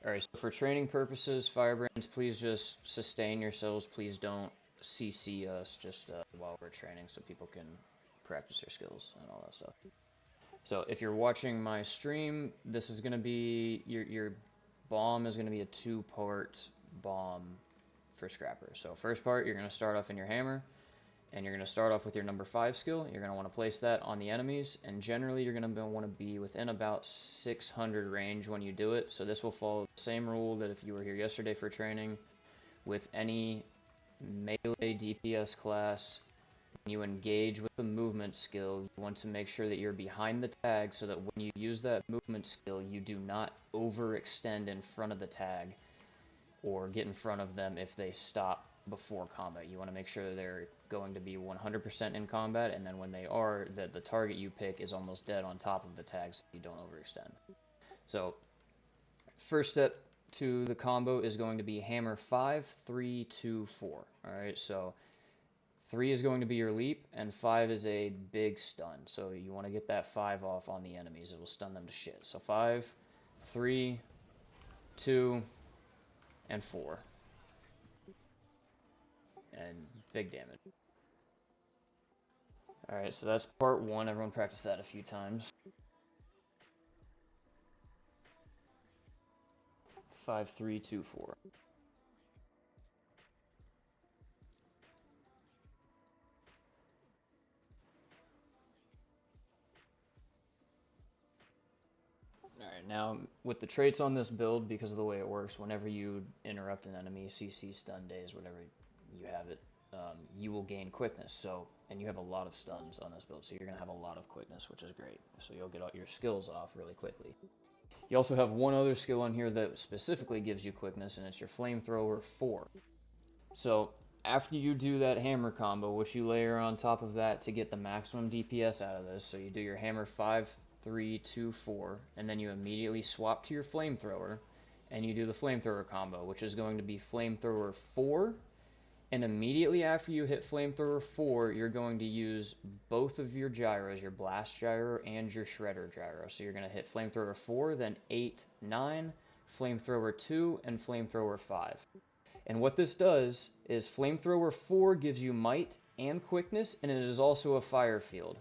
Alright, so for training purposes, Firebrands, please just sustain yourselves. Please don't CC us just while we're training so people can practice their skills and all that stuff. So if you're watching my stream, this is going to be, your bomb is going to be a 2-part bomb for Scrapper. So first part, you're going to start off in your hammer, and you're going to start off with your number 5 skill. You're going to want to place that on the enemies, and generally you're going to want to be within about 600 range when you do it. So this will follow the same rule that if you were here yesterday for training with any melee DPS class. When you engage with the movement skill, you want to make sure that you're behind the tag so that when you use that movement skill, you do not overextend in front of the tag or get in front of them if they stop before combat. You want to make sure that they're going to be 100% in combat, and then when they are, that the target you pick is almost dead on top of the tag so you don't overextend. So, first step to the combo is going to be hammer 5, 3, 2, 4. Alright, so 3 is going to be your leap, and 5 is a big stun. So you want to get that 5 off on the enemies. It will stun them to shit. So 5, 3, 2, and 4. And big damage. Alright, so that's part 1. Everyone practice that a few times. 5, 3, 2, 4. Alright, now with the traits on this build, because of the way it works, whenever you interrupt an enemy, CC, stun days, whatever you have it, you will gain quickness. So, and you have a lot of stuns on this build, so you're going to have a lot of quickness, which is great. So you'll get all your skills off really quickly. You also have one other skill on here that specifically gives you quickness, and it's your Flamethrower 4. So after you do that hammer combo, which you layer on top of that to get the maximum DPS out of this, so you do your hammer 5, 3, 2, 4, and then you immediately swap to your Flamethrower, and you do the Flamethrower combo, which is going to be Flamethrower 4, and immediately after you hit Flamethrower 4, you're going to use both of your gyros, your Blast Gyro and your Shredder Gyro. So you're going to hit Flamethrower 4, then 8, 9, Flamethrower 2, and Flamethrower 5. And what this does is Flamethrower 4 gives you might and quickness, and it is also a fire field.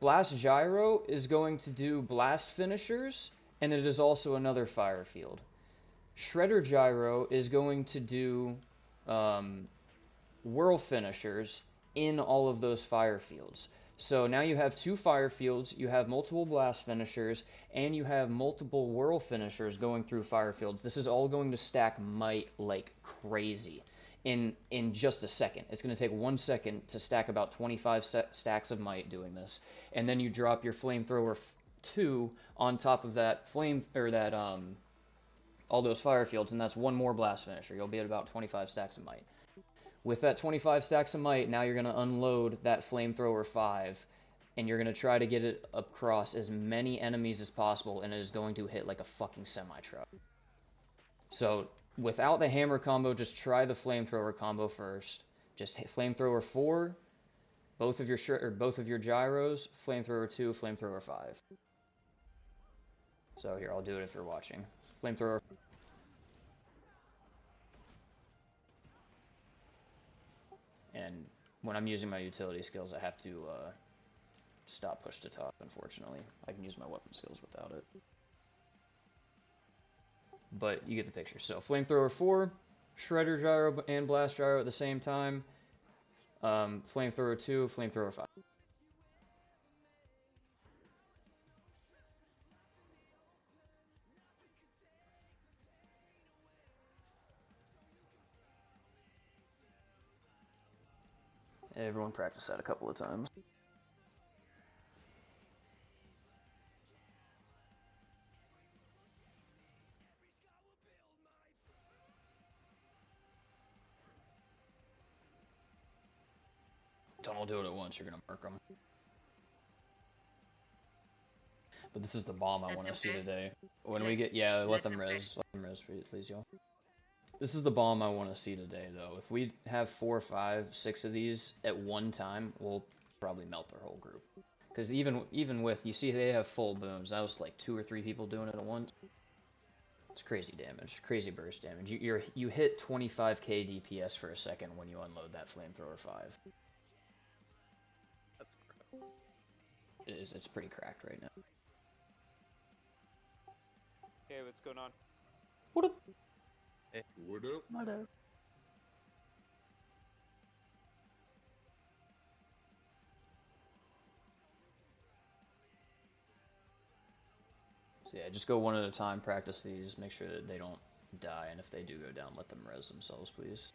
Blast Gyro is going to do blast finishers, and it is also another fire field. Shredder Gyro is going to do whirl finishers in all of those fire fields. So now you have 2 fire fields, you have multiple blast finishers, and you have multiple whirl finishers going through fire fields. This is all going to stack might like crazy in just a second. It's going to take 1 second to stack about 25 stacks of might doing this. And then you drop your Flamethrower 2 on top of that all those fire fields, and that's 1 more blast finisher. You'll be at about 25 stacks of might. With that 25 stacks of might, now you're going to unload that Flamethrower 5, and you're going to try to get it across as many enemies as possible, and it is going to hit like a fucking semi-truck. So, without the hammer combo, just try the Flamethrower combo first. Just hit Flamethrower 4, both of your gyros, Flamethrower 2, Flamethrower 5. So here, I'll do it if you're watching. Flamethrower. And when I'm using my utility skills, I have to stop push to talk, unfortunately. I can use my weapon skills without it. But you get the picture. So Flamethrower 4, Shredder Gyro and Blast Gyro at the same time. Flamethrower 2, Flamethrower 5. Everyone practice that a couple of times. Don't all do it at once, you're gonna mark them. But this is the bomb I want to see today. When we get, yeah, let them res, please, y'all. This is the bomb I want to see today, though. If we have 4, 5, 6 of these at one time, we'll probably melt their whole group. Because even with, you see they have full booms. That was like 2 or 3 people doing it at once. It's crazy damage, crazy burst damage. You hit 25k DPS for a second when you unload that Flamethrower 5. That's crap. It's pretty cracked right now. Hey, what's going on? What up? Hey. What up? What up? So yeah, just go one at a time, practice these, make sure that they don't die, and if they do go down, let them res themselves, please.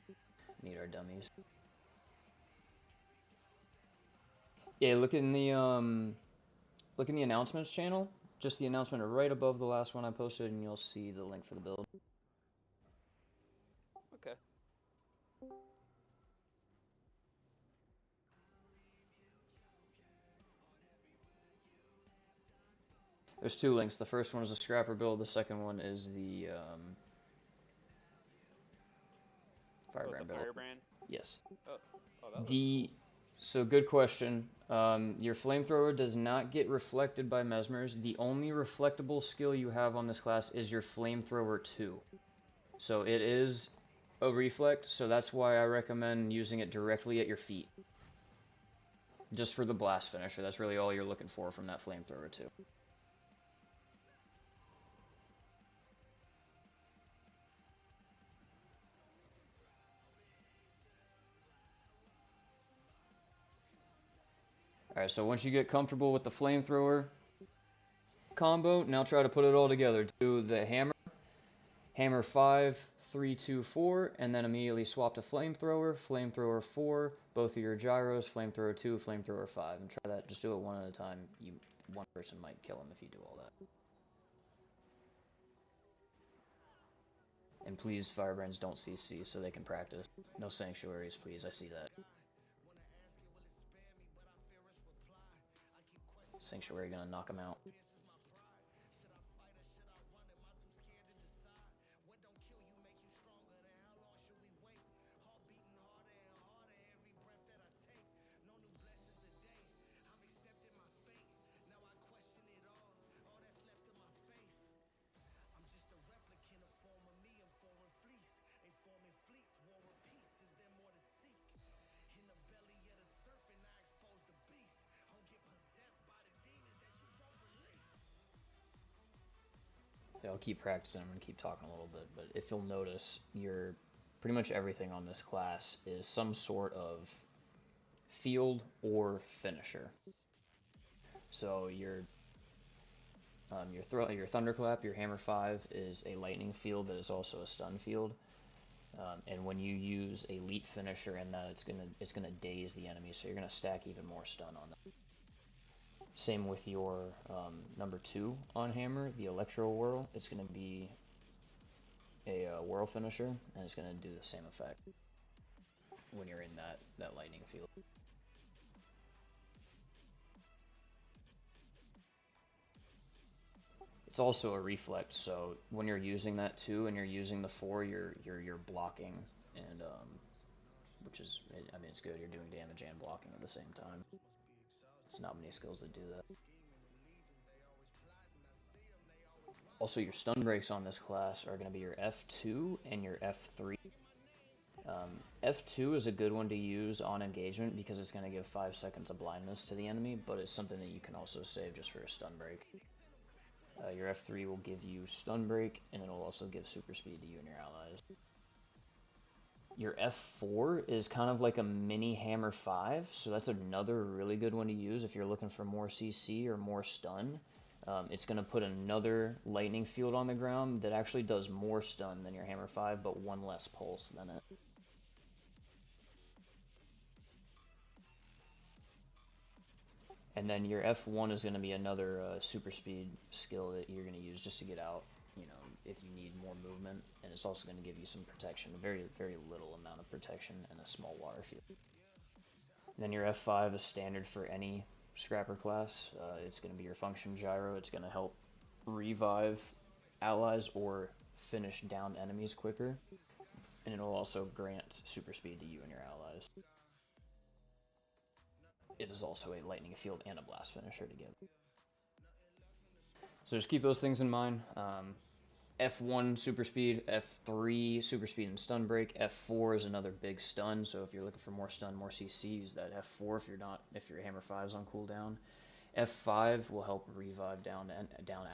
Need our dummies. Yeah, look in the announcements channel, just the announcement right above the last one I posted, and you'll see the link for the build. Okay. There's two links. The first one is the scrapper build. The second one is the Firebrand build. Firebrand? Yes. Oh, that So good question. Your flamethrower does not get reflected by mesmers. The only reflectable skill you have on this class is your flamethrower 2. So it is a reflect, so that's why I recommend using it directly at your feet. Just for the blast finisher. That's really all you're looking for from that flamethrower 2. Alright, so once you get comfortable with the flamethrower combo, now try to put it all together. Do the hammer 5, 3, 2, 4, and then immediately swap to flamethrower 4, both of your gyros, flamethrower 2, flamethrower 5, and try that. Just do it one at a time. One person might kill him if you do all that. And please, Firebrands, don't CC so they can practice. No sanctuaries, please. I see that. Sanctuary gonna knock him out. Yeah, I'll keep practicing. I'm going to keep talking a little bit, but if you'll notice, pretty much everything on this class is some sort of field or finisher. So your thunderclap, your hammer 5 is a lightning field that is also a stun field. And when you use a elite finisher in that, it's gonna daze the enemy, so you're gonna stack even more stun on them. Same with your number 2 on hammer, the electro whirl. It's gonna be a whirl finisher, and it's gonna do the same effect when you're in that lightning field. It's also a reflect, so when you're using that 2 and you're using the 4, you're blocking, and which is, I mean, it's good. You're doing damage and blocking at the same time. There's not many skills that do that. Also, your stun breaks on this class are going to be your F2 and your F3. F2 is a good one to use on engagement because it's going to give 5 seconds of blindness to the enemy, but it's something that you can also save just for a stun break. Your F3 will give you stun break, and it'll also give super speed to you and your allies. Your F4 is kind of like a mini hammer 5, so that's another really good one to use if you're looking for more CC or more stun. It's going to put another lightning field on the ground that actually does more stun than your hammer 5, but one less pulse than it. And then your F1 is going to be another super speed skill that you're going to use just to get out, if you need more movement. And it's also going to give you some protection, a very, very little amount of protection and a small water field. And then your F5 is standard for any scrapper class. It's going to be your function gyro. It's going to help revive allies or finish down enemies quicker. And it'll also grant super speed to you and your allies. It is also a lightning field and a blast finisher together. So just keep those things in mind. F1 super speed, F3 super speed and stun break. F4 is another big stun. So if you're looking for more stun, more CC, use that F4 if your hammer 5 is on cooldown. F5 will help revive down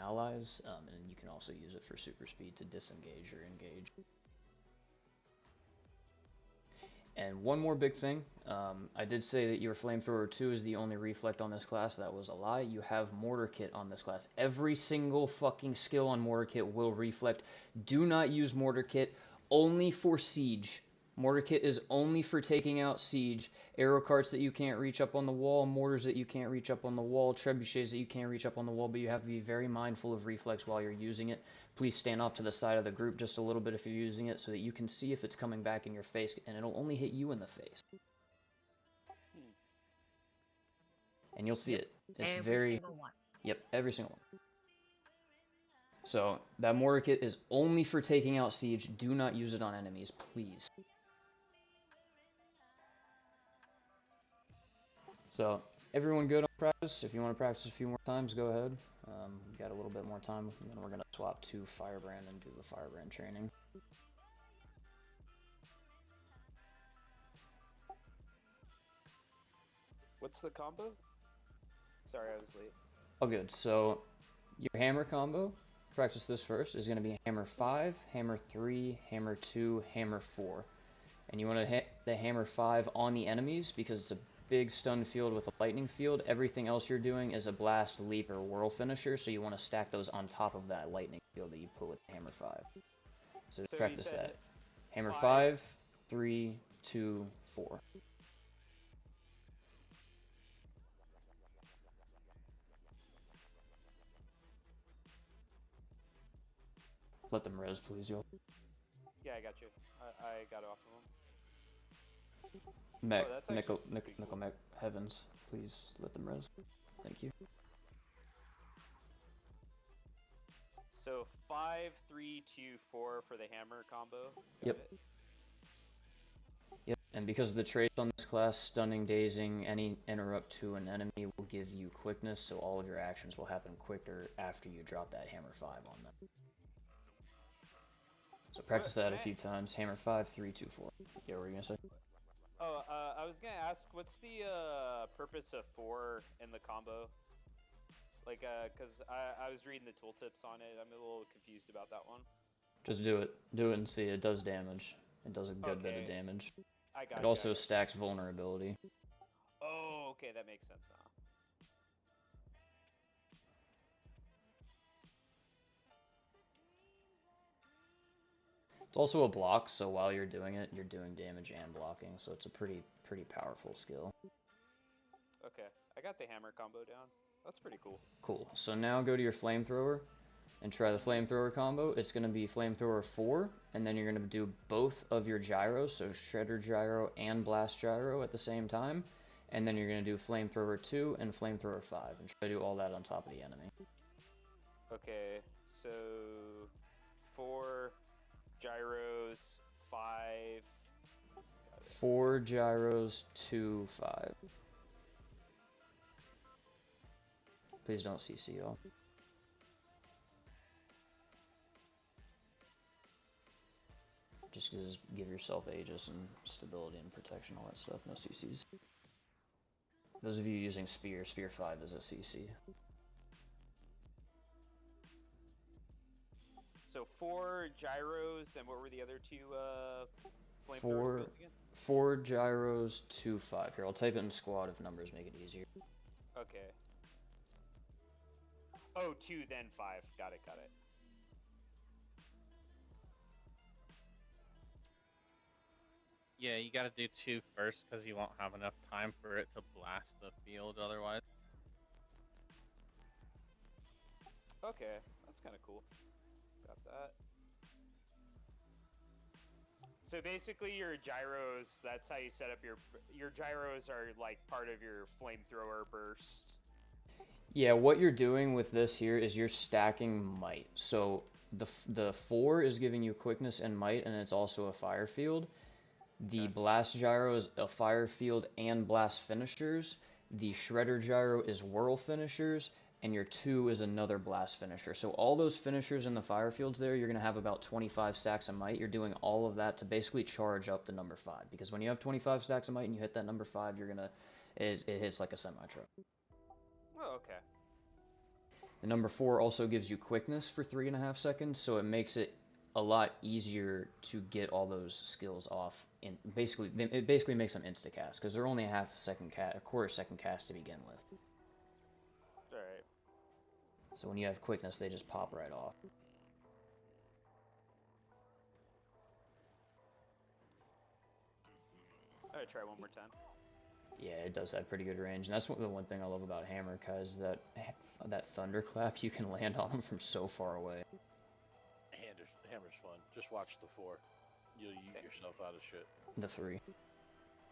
allies, and you can also use it for super speed to disengage or engage. And one more big thing, I did say that your Flamethrower 2 is the only reflect on this class. That was a lie. You have Mortar Kit on this class. Every single fucking skill on Mortar Kit will reflect. Do not use Mortar Kit only for Siege. Mortar Kit is only for taking out Siege. Arrow carts that you can't reach up on the wall, mortars that you can't reach up on the wall, trebuchets that you can't reach up on the wall, but you have to be very mindful of reflex while you're using it. Please stand off to the side of the group just a little bit if you're using it so that you can see if it's coming back in your face, and it'll only hit you in the face. And you'll see it. It's every single one. Yep, every single one. So, that Mortar Kit is only for taking out Siege. Do not use it on enemies, please. So, everyone good on practice? If you want to practice a few more times, go ahead. We've got a little bit more time, and then we're going to swap to Firebrand and do the Firebrand training. What's the combo? Sorry, I was late. Oh, good. So, your hammer combo, practice this first, is going to be hammer 5, hammer 3, hammer 2, hammer 4. And you want to hit the hammer 5 on the enemies because it's a big stun field with a lightning field. Everything else you're doing is a blast, leap, or whirl finisher, so you want to stack those on top of that lightning field that you put with the hammer 5. So practice that. Hammer 5, 3, 2, 4. Let them res, please, yo. Yeah, I got you. I got off of him. Mech, Oh, Nickel cool. Mech Heavens, please let them res. Thank you. So 5, 3, 2, 4 for the hammer combo. Got Yep. it. Yep, and because of the traits on this class, stunning, dazing, any interrupt to an enemy will give you quickness, so all of your actions will happen quicker after you drop that hammer 5 on them. So practice that a few times. Hammer 5, 3, 2, 4. Yeah, what were you gonna say? Oh, I was gonna ask, what's the purpose of 4 in the combo? Like, cause I was reading the tooltips on it. I'm a little confused about that one. Just do it. Do it and see. It does damage. It does a good bit of damage. I got it also stacks vulnerability. Oh, okay, that makes sense now. It's also a block, so while you're doing it, you're doing damage and blocking, so it's a pretty powerful skill. Okay, I got the hammer combo down. That's pretty cool. Cool. So now go to your Flamethrower and try the Flamethrower combo. It's going to be Flamethrower 4, and then you're going to do both of your gyros, so Shredder Gyro and Blast Gyro at the same time. And then you're going to do Flamethrower 2 and Flamethrower 5, and try to do all that on top of the enemy. Okay, so 4 gyros, 5... 4 gyros, 2, 5. Please don't CC y'all. Just give yourself Aegis and stability and protection, all that stuff. No CCs. Those of you using Spear 5 is a CC. So 4 gyros, and what were the other 2 flamethrowers again? 4 gyros, 2, 5. Here, I'll type it in squad if numbers make it easier. Okay. Oh, 2, then 5. Got it. Yeah, you gotta do 2 first, because you won't have enough time for it to blast the field otherwise. Okay, that's kind of cool. Got that. So basically your gyros, that's how you set up your gyros are like part of your flamethrower burst. Yeah, what you're doing with this here is you're stacking might. So the 4 is giving you quickness and might, and it's also a fire field. The blast gyro is a fire field and blast finishers. The shredder gyro is whirl finishers, and your 2 is another blast finisher. So all those finishers in the fire fields there, you're going to have about 25 stacks of might. You're doing all of that to basically charge up the number 5. Because when you have 25 stacks of might and you hit that number 5, you're going to, it hits like a semi-truck. Oh, okay. The number 4 also gives you quickness for 3.5 seconds, so it makes it a lot easier to get all those skills off. It basically makes them insta-cast, because they're only a quarter second cast to begin with. Alright. So when you have quickness, they just pop right off. Alright, try one more time. Yeah, it does have pretty good range, and that's the one thing I love about Hammer, cause that thunderclap, you can land on them from so far away. Hammer's fun. Just watch the 4. You'll yeet yourself out of shit. The 3.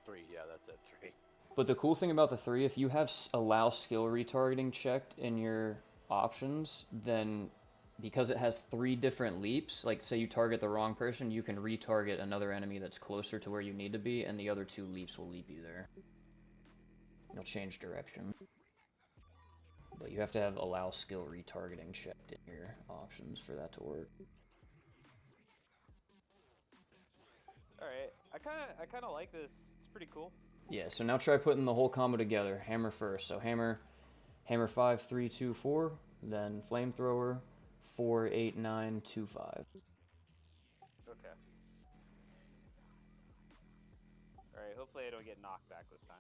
3, yeah, that's it. 3. But the cool thing about the 3, if you have allow skill retargeting checked in your options, then because it has 3 different leaps, like say you target the wrong person, you can retarget another enemy that's closer to where you need to be, and the other 2 leaps will leap you there. You'll change direction. But you have to have allow skill retargeting checked in your options for that to work. Alright. I kinda like this. It's pretty cool. Yeah, so now try putting the whole combo together. Hammer first. So hammer 5, 3, 2, 4, then flamethrower 4, 8, 9, 2, 5. Okay. Alright, hopefully I don't get knocked back this time.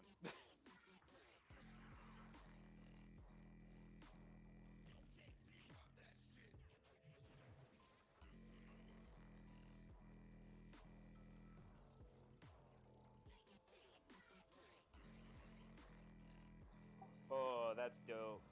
Oh, that's dope.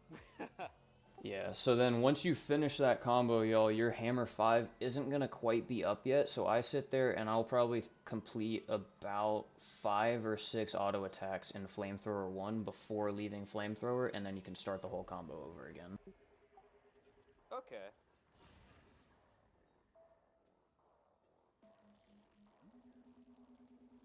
Yeah, so then once you finish that combo, y'all, your hammer 5 isn't going to quite be up yet, so I sit there and I'll probably complete about 5 or 6 auto attacks in Flamethrower 1 before leaving Flamethrower, and then you can start the whole combo over again. Okay.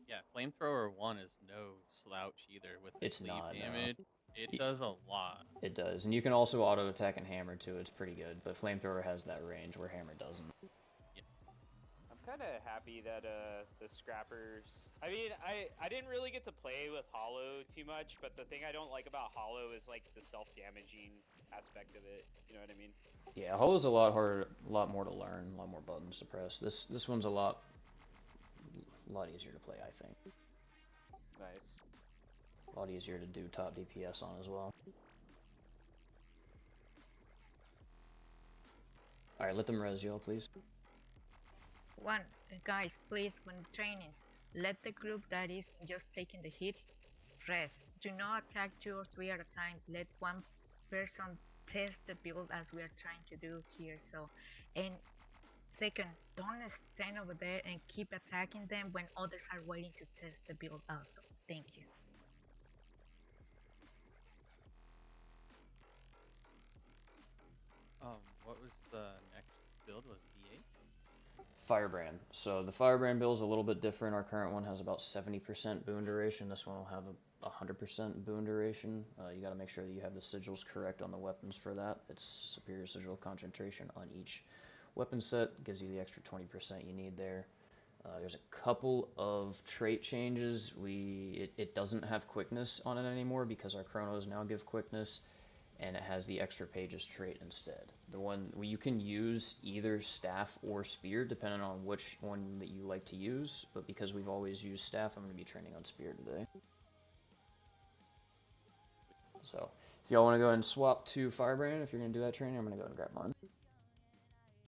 Yeah, Flamethrower 1 is no slouch either with the It's cleave not, no. damage. It does a lot. It does, and you can also auto attack and hammer too. It's pretty good, but Flamethrower has that range where hammer doesn't. I'm kind of happy that the scrappers. I mean, I didn't really get to play with Hollow too much, but the thing I don't like about Hollow is like the self-damaging aspect of it. You know what I mean? Yeah, Hollow's a lot harder, a lot more to learn, a lot more buttons to press. This one's a lot easier to play, I think. Nice. A lot easier to do top DPS on as well. Alright, let them res y'all, please. Guys, please, when trainings, let the group that is just taking the hits rest. Do not attack 2 or 3 at a time. Let one person test the build as we are trying to do here. So, and second, don't stand over there and keep attacking them when others are waiting to test the build also. Thank you. What was the next build? Was D8? Firebrand. So the Firebrand build is a little bit different. Our current one has about 70% boon duration. This one will have a 100% boon duration. You got to make sure that you have the sigils correct on the weapons for that. It's superior sigil concentration on each weapon set. Gives you the extra 20% you need there. There's a couple of trait changes. It doesn't have quickness on it anymore because our chronos now give quickness, and it has the extra pages trait instead. The one where you can use either staff or spear depending on which one that you like to use, but because we've always used staff, I'm going to be training on spear today. So if y'all want to go ahead and swap to Firebrand, if you're going to do that training, I'm going to go and grab mine.